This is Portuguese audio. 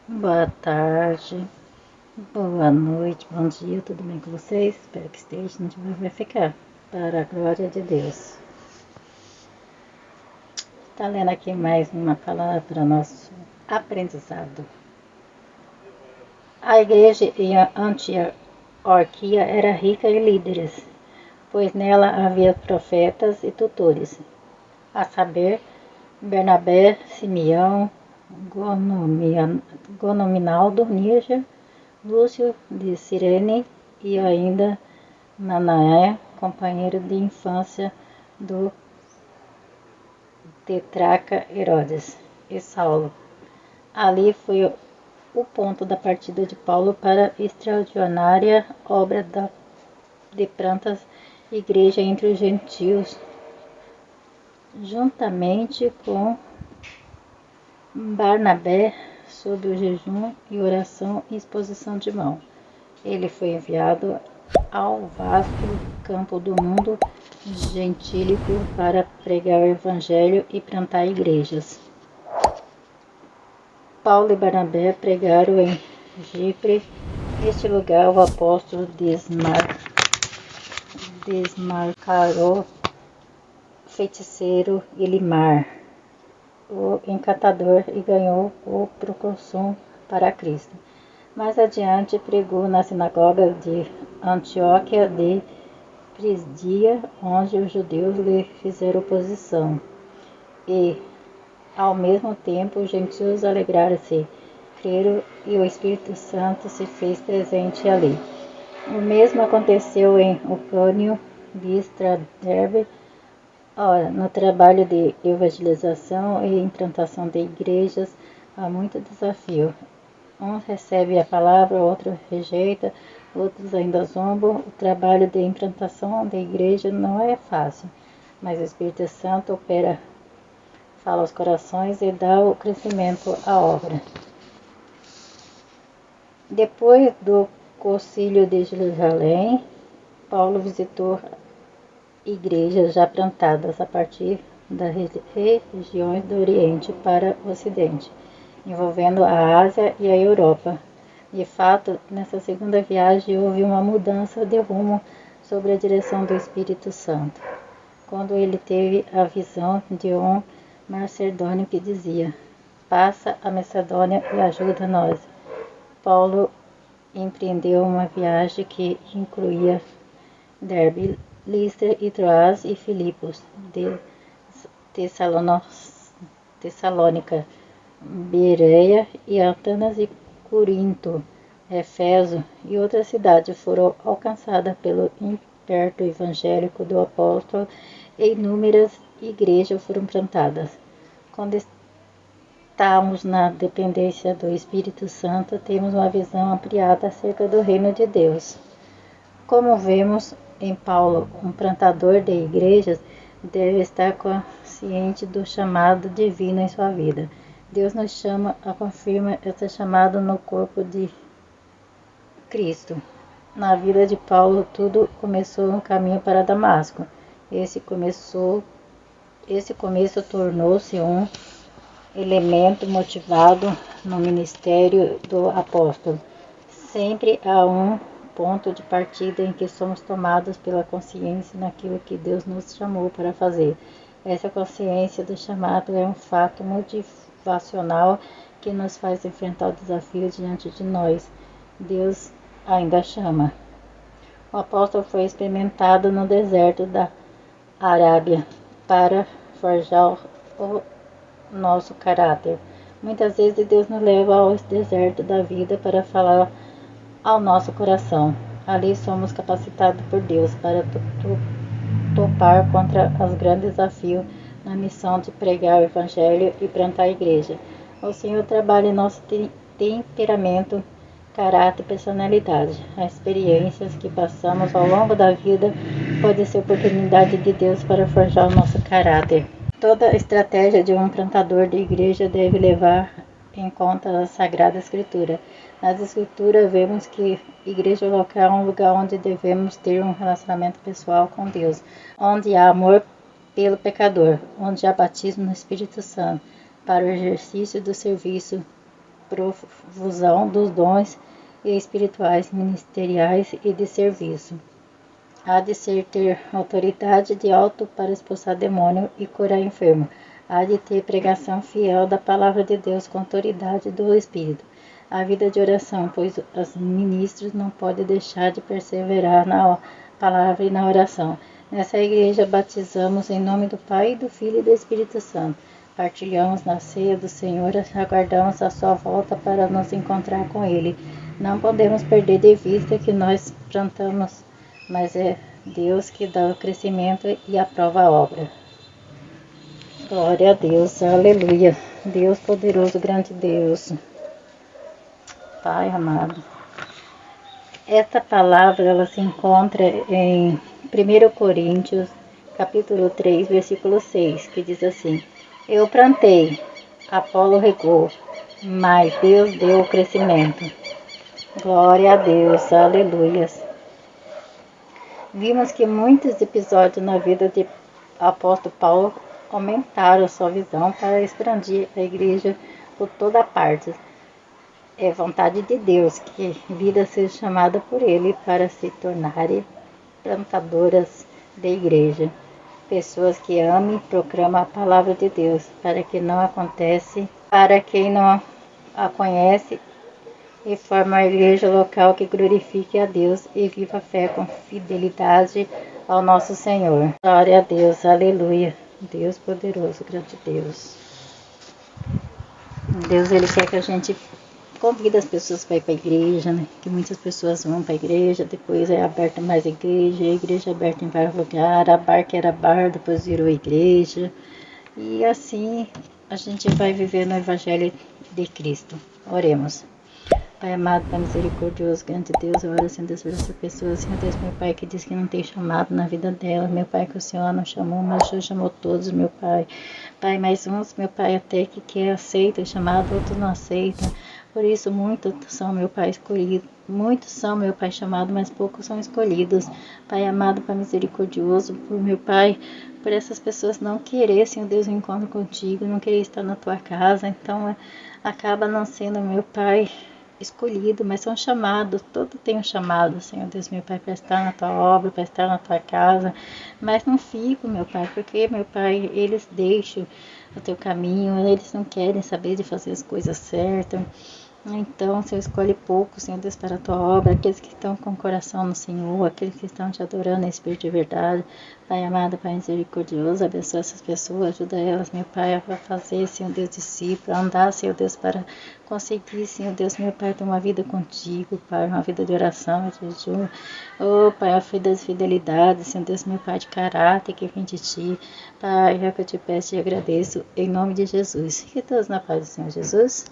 Boa tarde, boa noite, bom dia, tudo bem com vocês? Espero que esteja, onde vai ficar, para a glória de Deus. Está lendo aqui mais uma palavra para nosso aprendizado. A igreja em Antioquia era rica em líderes, pois nela havia profetas e tutores, a saber, Bernabé, Simeão, Gonominaldo, Níger, Lúcio de Cirene e ainda Manaé, companheiro de infância do tetrarca Herodes, e Saulo. Ali foi o ponto da partida de Paulo para a extraordinária obra de plantas igreja entre os gentios, juntamente com Barnabé, sob o jejum e oração e exposição de mão. Ele foi enviado ao vasto campo do mundo gentílico para pregar o evangelho e plantar igrejas. Paulo e Barnabé pregaram em Chipre. Neste lugar o apóstolo desmarcarou feiticeiro Elimar, o encantador, e ganhou o procônsul para Cristo. Mais adiante pregou na sinagoga de Antioquia de Pisidia, onde os judeus lhe fizeram oposição, e, ao mesmo tempo, os gentios alegraram-se, creram, e o Espírito Santo se fez presente ali. O mesmo aconteceu em Icônio, Listra, Derbe. Ora, no trabalho de evangelização e implantação de igrejas há muito desafio. Uns recebem a palavra, outros rejeitam, outros ainda zombam. O trabalho de implantação da igreja não é fácil, mas o Espírito Santo opera, fala aos corações e dá o crescimento à obra. Depois do Concílio de Jerusalém, Paulo visitou igrejas já plantadas a partir das regiões do Oriente para o Ocidente, envolvendo a Ásia e a Europa. De fato, nessa segunda viagem houve uma mudança de rumo sob a direção do Espírito Santo, quando ele teve a visão de um macedônio que dizia: "Passa a Macedônia e ajuda-nos." Paulo empreendeu uma viagem que incluía Derbe, Listra e Troas e Filipos, de Tessalônica, Bereia e Atenas e Corinto, Éfeso e outras cidades foram alcançadas pelo impeto evangélico do apóstolo e inúmeras igrejas foram plantadas. Quando estamos na dependência do Espírito Santo, temos uma visão ampliada acerca do reino de Deus. Como vemos em Paulo, um plantador de igrejas deve estar consciente do chamado divino em sua vida. Deus nos chama a confirma esse chamado no corpo de Cristo. Na vida de Paulo, tudo começou no caminho para Damasco. Esse começo tornou-se um elemento motivado no ministério do apóstolo. Sempre há um ponto de partida em que somos tomados pela consciência naquilo que Deus nos chamou para fazer. Essa consciência do chamado é um fato motivacional que nos faz enfrentar o desafio diante de nós. Deus ainda chama. O apóstolo foi experimentado no deserto da Arábia para forjar o nosso caráter. Muitas vezes Deus nos leva ao deserto da vida para falar ao nosso coração. Ali somos capacitados por Deus para topar contra os grandes desafios na missão de pregar o Evangelho e plantar a igreja. O Senhor trabalha em nosso temperamento, caráter e personalidade. As experiências que passamos ao longo da vida podem ser oportunidade de Deus para forjar o nosso caráter. Toda a estratégia de um plantador de igreja deve levar em conta a Sagrada Escritura. Nas Escrituras vemos que igreja local é um lugar onde devemos ter um relacionamento pessoal com Deus, onde há amor pelo pecador, onde há batismo no Espírito Santo, para o exercício do serviço profusão dos dons espirituais, ministeriais e de serviço. Há de ter autoridade de alto para expulsar demônio e curar enfermo. Há de ter pregação fiel da palavra de Deus com autoridade do Espírito. A vida de oração, pois os ministros não podem deixar de perseverar na palavra e na oração. Nessa igreja batizamos em nome do Pai, do Filho e do Espírito Santo. Partilhamos na ceia do Senhor, aguardamos a sua volta para nos encontrar com Ele. Não podemos perder de vista que nós plantamos, mas é Deus que dá o crescimento e aprova a obra. Glória a Deus, aleluia. Deus poderoso, grande Deus. Pai amado. Esta palavra ela se encontra em 1 Coríntios, capítulo 3, versículo 6, que diz assim: Eu plantei, Apolo regou, mas Deus deu o crescimento. Glória a Deus, aleluia. Vimos que muitos episódios na vida de apóstolo Paulo aumentaram sua visão para expandir a igreja por toda parte. É vontade de Deus que vidas sejam chamadas por Ele para se tornarem plantadoras de igreja. Pessoas que amem e proclamam a palavra de Deus, para que não acontece, para quem não a conhece, e forma a igreja local que glorifique a Deus e viva a fé com fidelidade ao nosso Senhor. Glória a Deus, aleluia. Deus poderoso, grande Deus. Deus, Ele quer que a gente convida as pessoas para ir para a igreja, né? Que muitas pessoas vão para a igreja, depois é aberta mais a igreja é aberta em vários lugares, a bar que era bar, depois virou igreja. E assim a gente vai viver no Evangelho de Cristo. Oremos. Pai amado, Pai misericordioso, grande Deus, eu oro assim, Deus, por essa pessoa, Senhor Deus, meu Pai, que diz que não tem chamado na vida dela, meu Pai, que o Senhor não chamou, mas o Senhor chamou todos, meu Pai. Pai, mais uns, meu Pai, até que aceita o chamado, outros não aceitam. Por isso, muitos são, meu Pai, escolhidos. Muitos são, meu Pai, chamados, mas poucos são escolhidos. Pai amado, Pai misericordioso, por meu Pai, por essas pessoas não querer, Senhor Deus, um encontro contigo, não querer estar na tua casa, então acaba não sendo, meu Pai, escolhido, mas são chamados, todo tem um chamado, Senhor Deus, meu Pai, para estar na tua obra, para estar na tua casa, mas não fico, meu Pai, porque, meu Pai, eles deixam o teu caminho, eles não querem saber de fazer as coisas certas. Então, Senhor, escolhe pouco, Senhor Deus, para a tua obra, aqueles que estão com o coração no Senhor, aqueles que estão te adorando em espírito de verdade. Pai amado, Pai misericordioso, abençoa essas pessoas, ajuda elas, meu Pai, a fazer, Senhor Deus, discípulo, a andar, Senhor Deus, para conseguir, Senhor Deus, meu Pai, ter uma vida contigo, Pai, uma vida de oração, de jejum. Oh, Pai, a vida de fidelidade, Senhor Deus, meu Pai, de caráter que vem de Ti. Pai, é o que eu te peço e agradeço, em nome de Jesus. Fique todos na paz do Senhor Jesus.